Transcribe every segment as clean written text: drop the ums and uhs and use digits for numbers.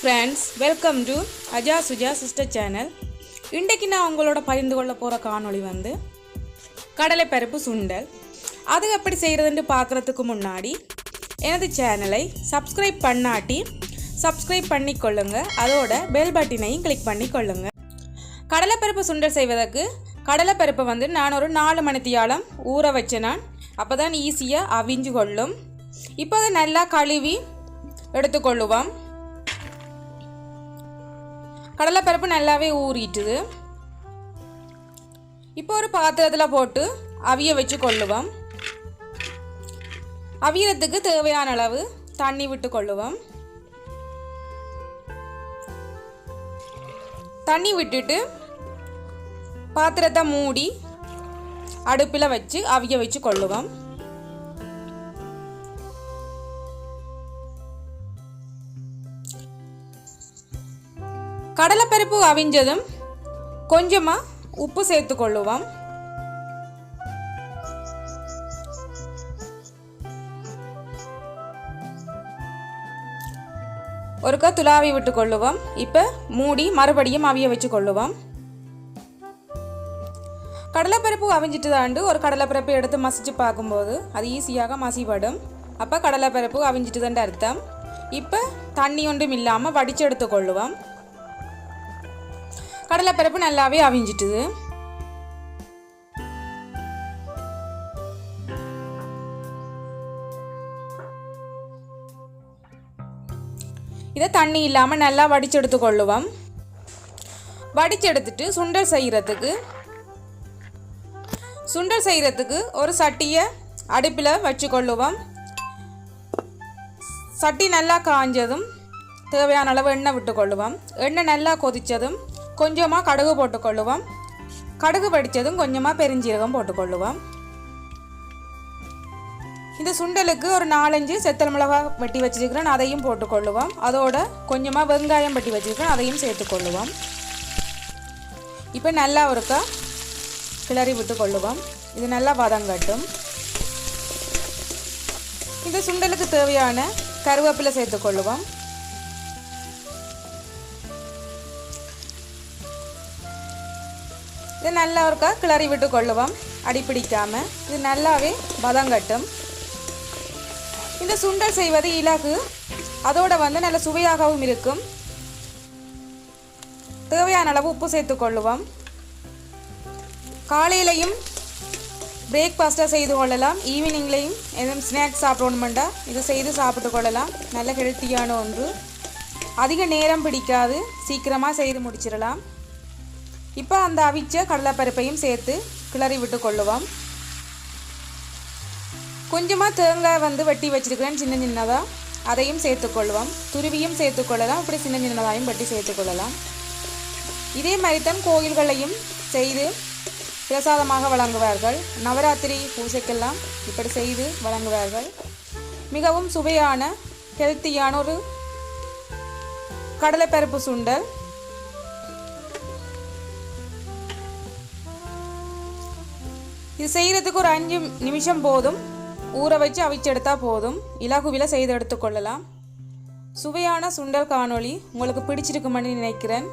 Friends, welcome to Aja Suja sister channel. இன்றைக்கு நான் உங்களோட பகிர்ந்து கொள்ள போகிற காணொளி கடலைப்பருப்பு சுண்டல். அது எப்படி செய்கிறதுன்னு பார்க்குறதுக்கு முன்னாடி எனது சேனலை சப்ஸ்கிரைப் பண்ணாட்டி சப்ஸ்கிரைப் பண்ணிக்கொள்ளுங்க. அதோட பெல் பட்டினையும் கிளிக் பண்ணிக்கொள்ளுங்க. கடலைப்பருப்பு சுண்டல் செய்வதற்கு கடலைப்பருப்பை நான் ஒரு 4 மணித்தியாலம் ஊற வச்சேன். நான் அப்போ தான் ஈஸியாக அவிஞ்சு கொள்ளும். இப்போ அதை நல்லா கழுவி எடுத்துக்கொள்ளுவோம். கடலைப்பருப்பு நல்லாவே ஊறிட்டுது. இப்போ ஒரு பாத்திரத்தில் போட்டு அவிய வச்சு கொள்ளுவோம். அவியறதுக்கு தேவையான அளவு தண்ணி விட்டு கொள்ளுவோம். தண்ணி விட்டுட்டு பாத்திரத்தை மூடி அடுப்பில் வச்சு அவிய வச்சு கொள்ளுவோம். கடலைப்பருப்பு அவிஞ்சதும் கொஞ்சமாக உப்பு சேர்த்து கொள்ளுவோம். ஒருக்கா துளாவி விட்டு கொள்ளுவோம். இப்போ மூடி மறுபடியும் அவிய வச்சு கொள்ளுவோம். கடலைப்பருப்பு அவிஞ்சிட்டு தாண்டு ஒரு கடலைப்பருப்பு எடுத்து மசிச்சு பார்க்கும்போது அது ஈஸியாக மசிப்படும். அப்போ கடலைப்பருப்பு அவிஞ்சிட்டு தாண்டு அர்த்தம். இப்போ தண்ணி ஒன்றும் இல்லாமல் வடித்து எடுத்து கொள்ளுவோம். கடலைப்பருப்பு நல்லாவே அவிஞ்சிட்டுது. இதை தண்ணி இல்லாமல் நல்லா வடிச்செடுத்து கொள்ளுவோம். வடிச்செடுத்துட்டு சுண்டல் செய்கிறதுக்கு ஒரு சட்டியை அடுப்பில் வச்சு கொள்ளுவோம். சட்டி நல்லா காஞ்சதும் தேவையான அளவு எண்ணெய் விட்டு கொள்ளுவோம். எண்ணெய் நல்லா கொதித்ததும் கொஞ்சமாக கடுகு போட்டுக்கொள்ளுவோம். கடுகு வெடித்ததும் கொஞ்சமாக பெருஞ்சீரகம் போட்டுக்கொள்ளுவோம். இந்த சுண்டலுக்கு ஒரு 4-5 செத்தல் மிளகாய் வெட்டி வச்சுருக்கிறேன், அதையும் போட்டுக்கொள்ளுவோம். அதோட கொஞ்சமாக வெங்காயம் வெட்டி வச்சுருக்கிறேன், அதையும் சேர்த்துக்கொள்ளுவோம். இப்போ நல்லா ஒருக்கா கிளறி விட்டு கொள்ளுவோம். இது நல்லா வதங்கட்டும். இந்த சுண்டலுக்கு தேவையான கருவேப்பிலை சேர்த்துக்கொள்ளுவோம். இது நல்லா ஒருக்கா கிளறி விட்டு கொள்ளுவோம். அடிப்பிடிக்காமல் இது நல்லாவே வதங்கட்டும். இந்த சுண்டல் செய்வது இலகு, அதோட நல்ல சுவையாகவும் இருக்கும். தேவையான அளவு உப்பு சேர்த்து கொள்ளுவோம். காலையிலையும் பிரேக்ஃபாஸ்ட்டாக செய்து கொள்ளலாம். ஈவினிங்லேயும் எதுவும் ஸ்நாக்ஸ் சாப்பிடணுமெண்டா இதை செய்து சாப்பிட்டு கொள்ளலாம். நல்ல ஹெல்த்தியான ஒன்று. அதிக நேரம் பிடிக்காது, சீக்கிரமாக செய்து முடிச்சிடலாம். இப்போ அந்த அவிச்ச கடலைப்பருப்பையும் சேர்த்து கிளறி விட்டு கொள்ளுவோம். கொஞ்சமாக தேங்காய் வெட்டி வச்சுருக்கிறேன் சின்னதாக, அதையும் சேர்த்துக்கொள்ளுவோம். துருவியும் சேர்த்துக்கொள்ளலாம், இப்படி சின்னதாயும் வெட்டி சேர்த்துக்கொள்ளலாம். இதே மாதிரி தான் கோயில்களையும் செய்து பிரசாதமாக வழங்குவார்கள். நவராத்திரி பூஜைக்கெல்லாம் இப்படி செய்து வழங்குவார்கள். மிகவும் சுவையான ஹெல்த்தியான ஒரு கடலைப்பருப்பு சுண்டல். இது செய்கிறதுக்கு ஒரு 5 நிமிஷம் போதும். ஊற வச்சு அவிச்செடுத்தா போதும். இலகுவில் செய்து எடுத்துக்கொள்ளலாம். சுவையான சுண்டல் காணொளி உங்களுக்கு பிடிச்சிருக்குமென்னு நினைக்கிறேன்.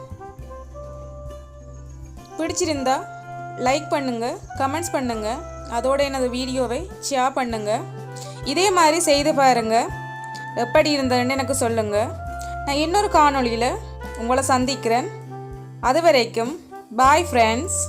பிடிச்சிருந்தா லைக் பண்ணுங்கள், கமெண்ட்ஸ் பண்ணுங்கள். அதோட எனது வீடியோவை ஷேர் பண்ணுங்கள். இதே மாதிரி செய்து பாருங்கள். எப்படி இருந்ததுன்னு எனக்கு சொல்லுங்கள். நான் இன்னொரு காணொளியில் உங்களை சந்திக்கிறேன். அது வரைக்கும் பாய் ஃப்ரெண்ட்ஸ்.